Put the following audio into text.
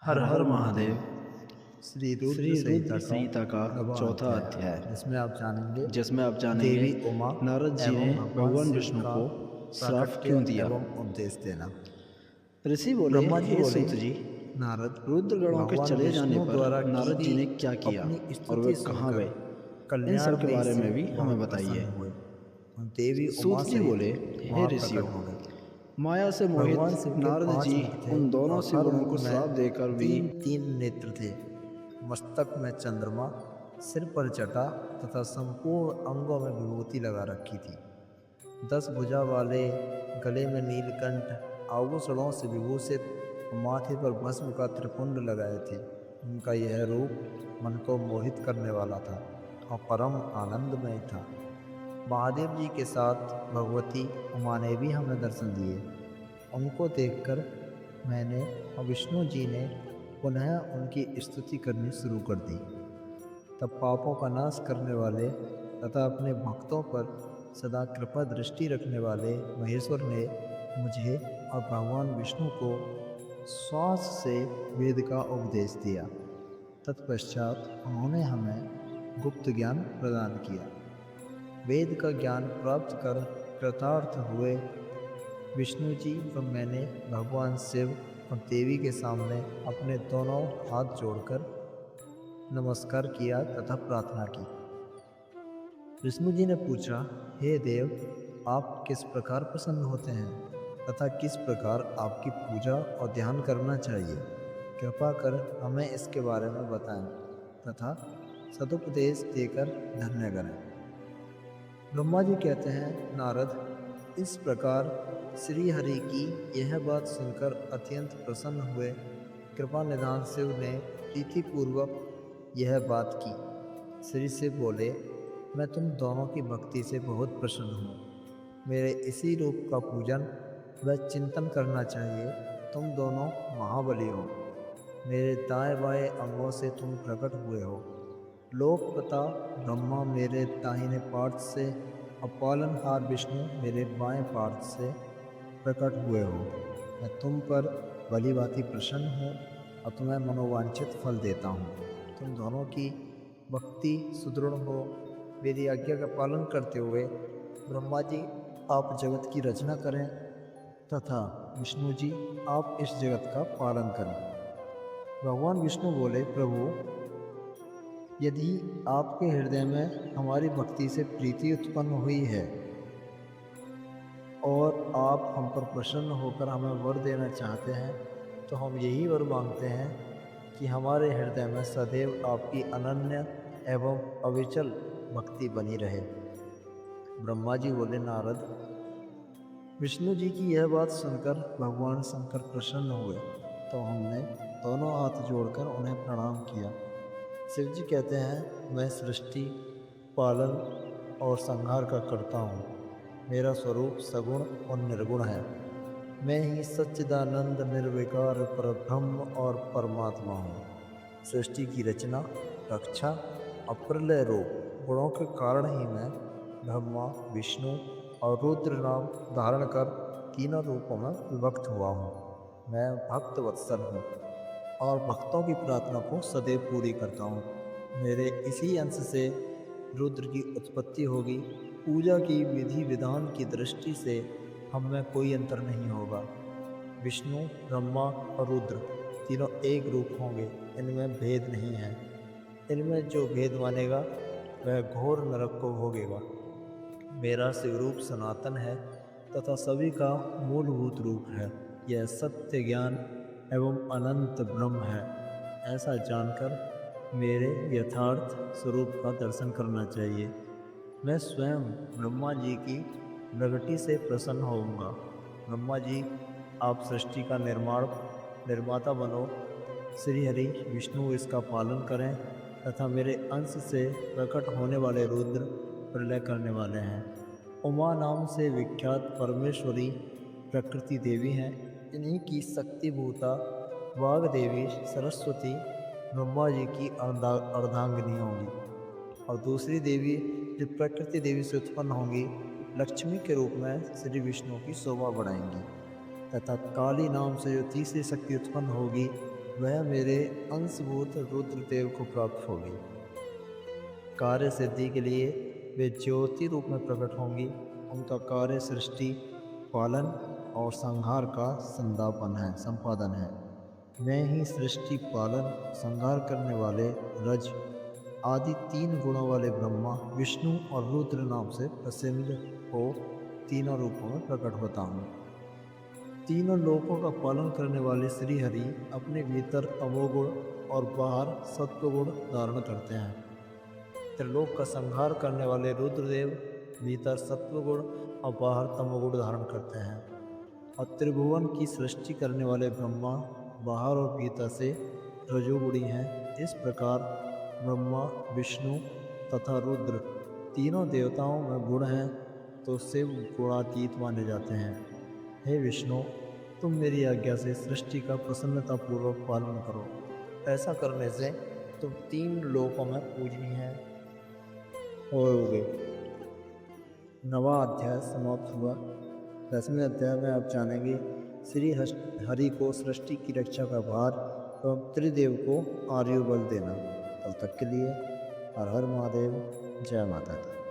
हर हर महादेव। श्री श्री रुद्र रुद्र संहिता संहिता का का नवा चौथा अध्याय, अध्याय, जिसमें आप जानेंगे जिसमें आप जानेंगे देवी उमा नारद जी ने एवं भगवान भगवान शिव विष्णु का को श्राप प्राकट्य क्यों दिया। एवं उपदेश देना। ऋषि बोले, ब्रह्मा जी हे बोले, सूत जी, नारद, रुद्रगणों के भगवान चले जाने विष्णु पर द्वारा की नारद जी गई ने क्या किया अपनी और वे स्तुति कहाँ सुनकर गए, इन सब के कल्याणमयी बारे में शिव भी हमें बहुत बताइए। प्रसन्न हुए और देवी सूत उमा जी सहित बोले, हे वहां ऋषियों, प्रकट हो गए। माया से भगवान मोहित शिव के नारद 5 जी मुख थे उन दोनों और हर शिवगणों को मुख श्राप में देकर भी 3-3 नेत्र थे। मस्तक में चंद्रमा, सिर पर जटा तथा संपूर्ण अंगों में विभूति लगा रखी थी। 10 भुजा वाले, गले में नीलकंठ, आभूषणों से विभूषित, माथे पर भस्म का त्रिपुंड लगाए थे। उनका यह रूप मन को मोहित करने वाला था और परम आनंदमय था। महादेव जी के साथ भगवती उमा ने भी हमें दर्शन दिए। उनको देखकर मैंने और विष्णु जी ने पुनः उनकी स्तुति करनी शुरू कर दी। तब पापों का नाश करने वाले तथा अपने भक्तों पर सदा कृपा दृष्टि रखने वाले महेश्वर ने मुझे और भगवान विष्णु को श्वास से वेद का उपदेश दिया। तत्पश्चात उन्होंने हमें गुप्त ज्ञान प्रदान किया। वेद का ज्ञान प्राप्त कर कृतार्थ हुए विष्णु जी व मैंने भगवान शिव और देवी के सामने अपने दोनों हाथ जोड़कर नमस्कार किया तथा प्रार्थना की। विष्णु जी ने पूछा, हे देव, आप किस प्रकार प्रसन्न होते हैं तथा किस प्रकार आपकी पूजा और ध्यान करना चाहिए? कृपा कर हमें इसके बारे में बताएं तथा सदुपदेश देकर धन्य करें। ब्रह्मा जी कहते हैं, नारद, इस प्रकार श्री हरि की यह बात सुनकर अत्यंत प्रसन्न हुए कृपा निधान शिव ने प्रीतिपूर्वक यह बात की। श्री शिव बोले, मैं तुम दोनों की भक्ति से बहुत प्रसन्न हूँ। मेरे इसी रूप का पूजन व चिंतन करना चाहिए। तुम दोनों महाबली हो। मेरे दाएं बाएं अंगों से तुम प्रकट हुए हो। लोकपिता ब्रह्मा मेरे दाहिने पार्श्व से और पालनहार विष्णु मेरे बाएं पार्श्व से प्रकट हुए हो। मैं तुम पर भली भांति प्रसन्न हूँ और तुम्हें मनोवांछित फल देता हूँ। तुम दोनों की भक्ति सुदृढ़ हो। मेरी आज्ञा का पालन करते हुए ब्रह्मा जी आप जगत की रचना करें तथा विष्णु जी आप इस जगत का पालन करें। भगवान विष्णु बोले, प्रभु, यदि आपके हृदय में हमारी भक्ति से प्रीति उत्पन्न हुई है और आप हम पर प्रसन्न होकर हमें वर देना चाहते हैं, तो हम यही वर मांगते हैं कि हमारे हृदय में सदैव आपकी अनन्य एवं अविचल भक्ति बनी रहे। ब्रह्मा जी बोले, नारद, विष्णु जी की यह बात सुनकर भगवान शंकर प्रसन्न हुए, तो हमने दोनों हाथ जोड़कर उन्हें प्रणाम किया। शिव जी कहते हैं, मैं सृष्टि, पालन और संहार का करता हूँ। मेरा स्वरूप सगुण और निर्गुण है। मैं ही सच्चिदानंद निर्विकार परब्रह्म और परमात्मा हूँ। सृष्टि की रचना, रक्षा और प्रलय रूप गुणों के कारण ही मैं ब्रह्मा, विष्णु और रुद्र नाम धारण कर तीनों रूपों में विभक्त हुआ हूँ। मैं भक्त वत्सल हूँ और भक्तों की प्रार्थना को सदैव पूरी करता हूँ। मेरे इसी अंश से रुद्र की उत्पत्ति होगी। पूजा की विधि विधान की दृष्टि से हम में कोई अंतर नहीं होगा। विष्णु, ब्रह्मा और रुद्र तीनों एक रूप होंगे। इनमें भेद नहीं है। इनमें जो भेद मानेगा वह घोर नरक को भोगेगा। मेरा शिवरूप सनातन है तथा सभी का मूलभूत रूप है। यह सत्य ज्ञान एवं अनंत ब्रह्म है। ऐसा जानकर मेरे यथार्थ स्वरूप का दर्शन करना चाहिए। मैं स्वयं ब्रह्मा जी की प्रगति से प्रसन्न होऊंगा। ब्रह्मा जी, आप सृष्टि का निर्माता बनो। श्री हरि विष्णु इसका पालन करें तथा मेरे अंश से प्रकट होने वाले रुद्र प्रलय करने वाले हैं। उमा नाम से विख्यात परमेश्वरी प्रकृति देवी हैं। इन्हीं की शक्तिभूता वाग देवी सरस्वती ब्रह्मा जी की अर्धांगिनी होंगी और दूसरी देवी जो प्रकृति देवी से उत्पन्न होंगी, लक्ष्मी के रूप में श्री विष्णु की शोभा बढ़ाएंगी तथा काली नाम से जो तीसरी शक्ति उत्पन्न होगी, वह मेरे अंशभूत रुद्रदेव को प्राप्त होगी। कार्य सिद्धि के लिए वे ज्योति रूप में प्रकट होंगी। उनका कार्य सृष्टि, पालन और संहार का संपादन है। मैं ही सृष्टि, पालन, संहार करने वाले रज आदि 3 गुणों वाले ब्रह्मा, विष्णु और रुद्र नाम से प्रसिद्ध हो तीनों रूपों में प्रकट होता हूँ। तीनों लोकों का पालन करने वाले श्री हरि अपने भीतर तमोगुण और बाहर सत्वगुण धारण करते हैं। त्रिलोक का संहार करने वाले रुद्रदेव भीतर सत्वगुण और बाहर तमोगुण धारण करते हैं, और त्रिभुवन की सृष्टि करने वाले ब्रह्मा बाहर और भीतर से रजोगुणी हैं। इस प्रकार ब्रह्मा, विष्णु तथा रुद्र तीनों देवताओं में गुण हैं, तो शिव गुणातीत माने जाते हैं। हे विष्णु, तुम मेरी आज्ञा से सृष्टि का प्रसन्नतापूर्वक पालन करो। ऐसा करने से तुम 3 लोकों में पूजनीय होगे। 9वां अध्याय समाप्त हुआ। 10वें अध्याय में आप जानेंगे श्री हरि को सृष्टि की रक्षा का भार एवं त्रिदेव को आर्योबल देना। तब तक के लिए हर हर महादेव, जय माता दी।